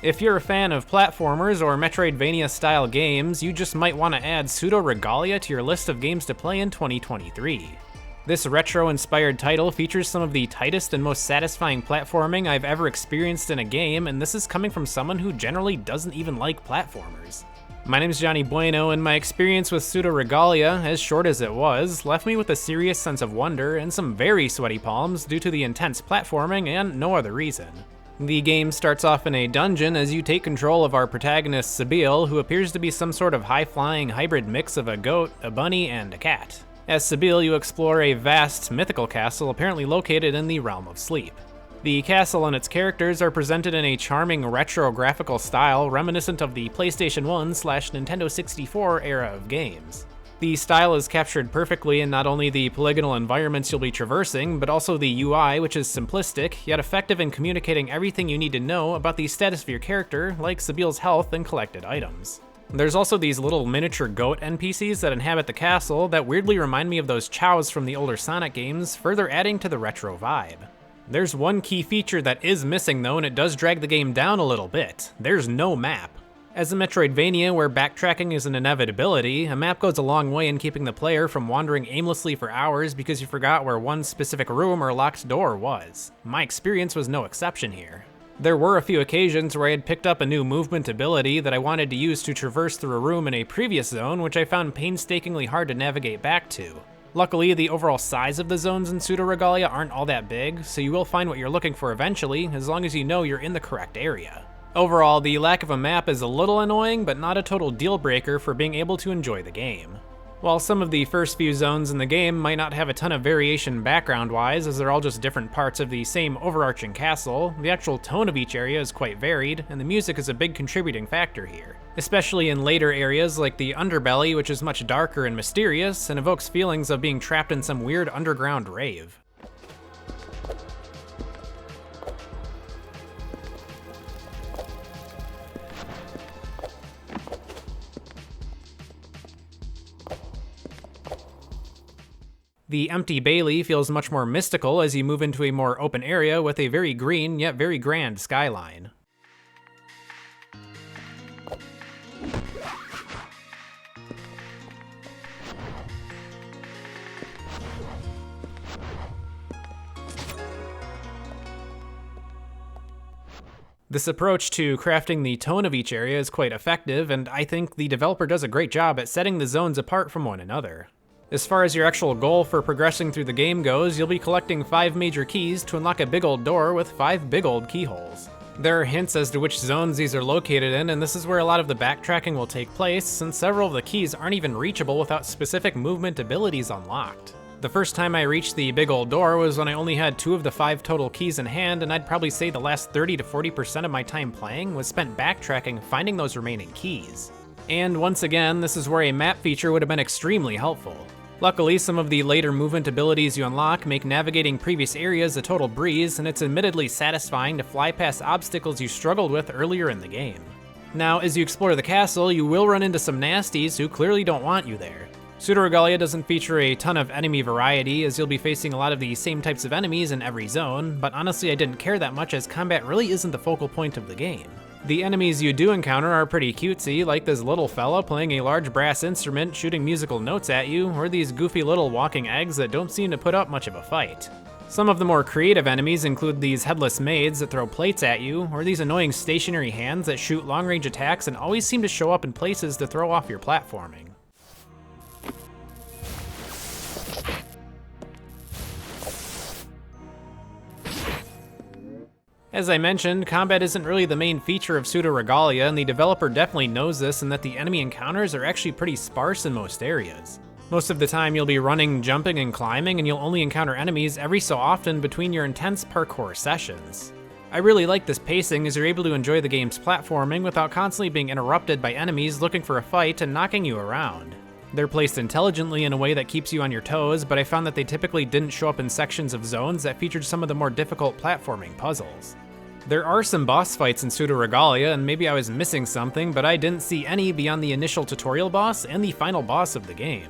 If you're a fan of platformers or Metroidvania-style games, you just might want to add Pseudoregalia to your list of games to play in 2023. This retro-inspired title features some of the tightest and most satisfying platforming I've ever experienced in a game, and this is coming from someone who generally doesn't even like platformers. My name's Johnny Bueno, and my experience with Pseudoregalia, as short as it was, left me with a serious sense of wonder and some very sweaty palms due to the intense platforming and no other reason. The game starts off in a dungeon as you take control of our protagonist Sabile, who appears to be some sort of high-flying hybrid mix of a goat, a bunny, and a cat. As Sabile, you explore a vast, mythical castle apparently located in the realm of sleep. The castle and its characters are presented in a charming retro graphical style reminiscent of the PlayStation 1/Nintendo 64 era of games. The style is captured perfectly in not only the polygonal environments you'll be traversing, but also the UI, which is simplistic, yet effective in communicating everything you need to know about the status of your character, like Sabile's health and collected items. There's also these little miniature goat NPCs that inhabit the castle that weirdly remind me of those chows from the older Sonic games, further adding to the retro vibe. There's one key feature that is missing though, and it does drag the game down a little bit. There's no map. As a Metroidvania where backtracking is an inevitability, a map goes a long way in keeping the player from wandering aimlessly for hours because you forgot where one specific room or locked door was. My experience was no exception here. There were a few occasions where I had picked up a new movement ability that I wanted to use to traverse through a room in a previous zone, which I found painstakingly hard to navigate back to. Luckily, the overall size of the zones in Pseudoregalia aren't all that big, so you will find what you're looking for eventually, as long as you know you're in the correct area. Overall, the lack of a map is a little annoying, but not a total deal breaker for being able to enjoy the game. While some of the first few zones in the game might not have a ton of variation background-wise, as they're all just different parts of the same overarching castle, the actual tone of each area is quite varied, and the music is a big contributing factor here. Especially in later areas like the Underbelly, which is much darker and mysterious, and evokes feelings of being trapped in some weird underground rave. The empty Bailey feels much more mystical as you move into a more open area with a very green yet very grand skyline. This approach to crafting the tone of each area is quite effective, and I think the developer does a great job at setting the zones apart from one another. As far as your actual goal for progressing through the game goes, you'll be collecting 5 major keys to unlock a big old door with 5 big old keyholes. There are hints as to which zones these are located in, and this is where a lot of the backtracking will take place, since several of the keys aren't even reachable without specific movement abilities unlocked. The first time I reached the big old door was when I only had 2 of the 5 total keys in hand, and I'd probably say the last 30 to 40% of my time playing was spent backtracking finding those remaining keys. And once again, this is where a map feature would have been extremely helpful. Luckily, some of the later movement abilities you unlock make navigating previous areas a total breeze, and it's admittedly satisfying to fly past obstacles you struggled with earlier in the game. Now, as you explore the castle, you will run into some nasties who clearly don't want you there. Pseudoregalia doesn't feature a ton of enemy variety, as you'll be facing a lot of the same types of enemies in every zone, but honestly I didn't care that much as combat really isn't the focal point of the game. The enemies you do encounter are pretty cutesy, like this little fella playing a large brass instrument shooting musical notes at you, or these goofy little walking eggs that don't seem to put up much of a fight. Some of the more creative enemies include these headless maids that throw plates at you, or these annoying stationary hands that shoot long-range attacks and always seem to show up in places to throw off your platforming. As I mentioned, combat isn't really the main feature of Pseudoregalia, and the developer definitely knows this in that the enemy encounters are actually pretty sparse in most areas. Most of the time you'll be running, jumping, and climbing, and you'll only encounter enemies every so often between your intense parkour sessions. I really like this pacing as you're able to enjoy the game's platforming without constantly being interrupted by enemies looking for a fight and knocking you around. They're placed intelligently in a way that keeps you on your toes, but I found that they typically didn't show up in sections of zones that featured some of the more difficult platforming puzzles. There are some boss fights in Pseudoregalia, and maybe I was missing something, but I didn't see any beyond the initial tutorial boss and the final boss of the game.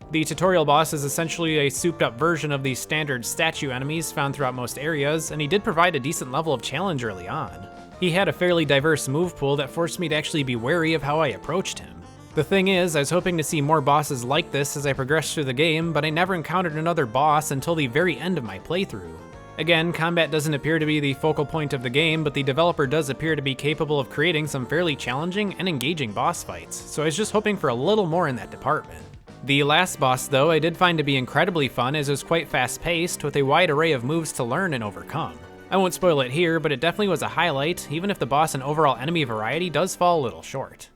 The tutorial boss is essentially a souped-up version of the standard statue enemies found throughout most areas, and he did provide a decent level of challenge early on. He had a fairly diverse move pool that forced me to actually be wary of how I approached him. The thing is, I was hoping to see more bosses like this as I progressed through the game, but I never encountered another boss until the very end of my playthrough. Again, combat doesn't appear to be the focal point of the game, but the developer does appear to be capable of creating some fairly challenging and engaging boss fights, so I was just hoping for a little more in that department. The last boss, though, I did find to be incredibly fun as it was quite fast-paced, with a wide array of moves to learn and overcome. I won't spoil it here, but it definitely was a highlight, even if the boss and overall enemy variety does fall a little short.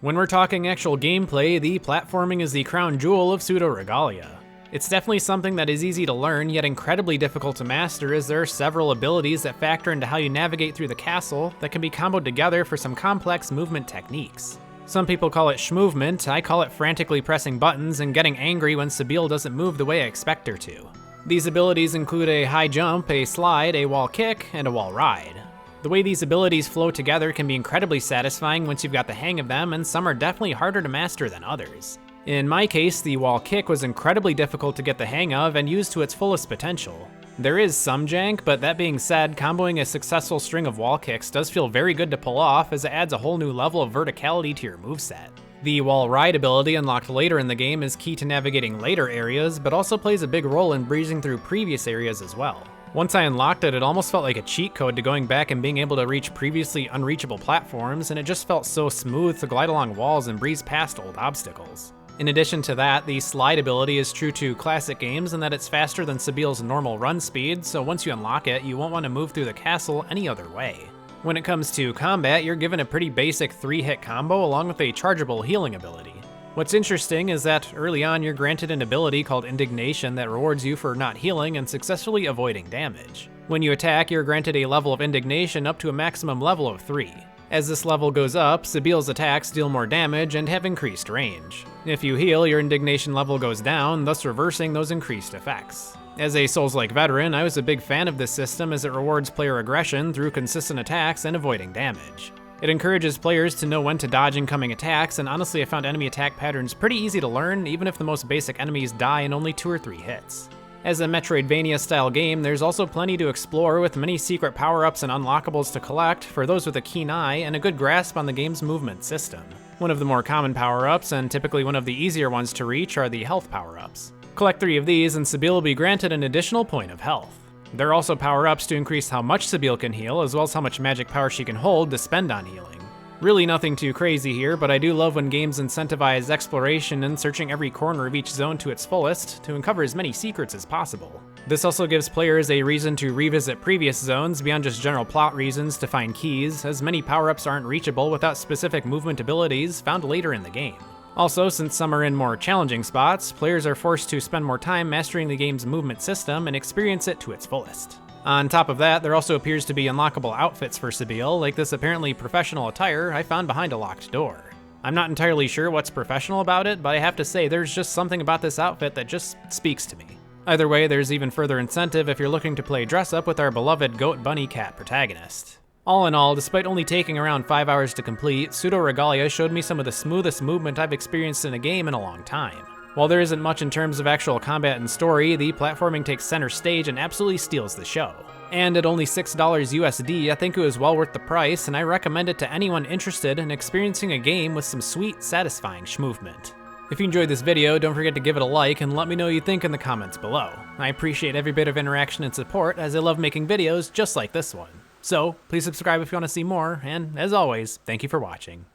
When we're talking actual gameplay, the platforming is the crown jewel of Pseudoregalia. It's definitely something that is easy to learn, yet incredibly difficult to master, as there are several abilities that factor into how you navigate through the castle that can be comboed together for some complex movement techniques. Some people call it schmovement, I call it frantically pressing buttons and getting angry when Sebille doesn't move the way I expect her to. These abilities include a high jump, a slide, a wall kick, and a wall ride. The way these abilities flow together can be incredibly satisfying once you've got the hang of them, and some are definitely harder to master than others. In my case, the wall kick was incredibly difficult to get the hang of and use to its fullest potential. There is some jank, but that being said, comboing a successful string of wall kicks does feel very good to pull off, as it adds a whole new level of verticality to your moveset. The wall ride ability unlocked later in the game is key to navigating later areas, but also plays a big role in breezing through previous areas as well. Once I unlocked it, it almost felt like a cheat code to going back and being able to reach previously unreachable platforms, and it just felt so smooth to glide along walls and breeze past old obstacles. In addition to that, the slide ability is true to classic games in that it's faster than Sebille's normal run speed, so once you unlock it, you won't want to move through the castle any other way. When it comes to combat, you're given a pretty basic 3-hit combo along with a chargeable healing ability. What's interesting is that early on you're granted an ability called Indignation that rewards you for not healing and successfully avoiding damage. When you attack, you're granted a level of Indignation up to a maximum level of 3. As this level goes up, Sebille's attacks deal more damage and have increased range. If you heal, your Indignation level goes down, thus reversing those increased effects. As a Souls-like veteran, I was a big fan of this system as it rewards player aggression through consistent attacks and avoiding damage. It encourages players to know when to dodge incoming attacks, and honestly I found enemy attack patterns pretty easy to learn, even if the most basic enemies die in only 2 or 3 hits. As a Metroidvania style game, there's also plenty to explore with many secret power-ups and unlockables to collect for those with a keen eye and a good grasp on the game's movement system. One of the more common power-ups, and typically one of the easier ones to reach, are the health power-ups. Collect 3 of these and Sebille will be granted an additional point of health. There are also power-ups to increase how much Sebille can heal, as well as how much magic power she can hold to spend on healing. Really nothing too crazy here, but I do love when games incentivize exploration and searching every corner of each zone to its fullest to uncover as many secrets as possible. This also gives players a reason to revisit previous zones beyond just general plot reasons to find keys, as many power-ups aren't reachable without specific movement abilities found later in the game. Also, since some are in more challenging spots, players are forced to spend more time mastering the game's movement system and experience it to its fullest. On top of that, there also appears to be unlockable outfits for Sebille, like this apparently professional attire I found behind a locked door. I'm not entirely sure what's professional about it, but I have to say there's just something about this outfit that just speaks to me. Either way, there's even further incentive if you're looking to play dress up with our beloved goat bunny cat protagonist. All in all, despite only taking around 5 hours to complete, Pseudoregalia showed me some of the smoothest movement I've experienced in a game in a long time. While there isn't much in terms of actual combat and story, the platforming takes center stage and absolutely steals the show. And at only $6 USD, I think it was well worth the price, and I recommend it to anyone interested in experiencing a game with some sweet, satisfying schmovement. If you enjoyed this video, don't forget to give it a like and let me know what you think in the comments below. I appreciate every bit of interaction and support, as I love making videos just like this one. So, please subscribe if you want to see more, and as always, thank you for watching.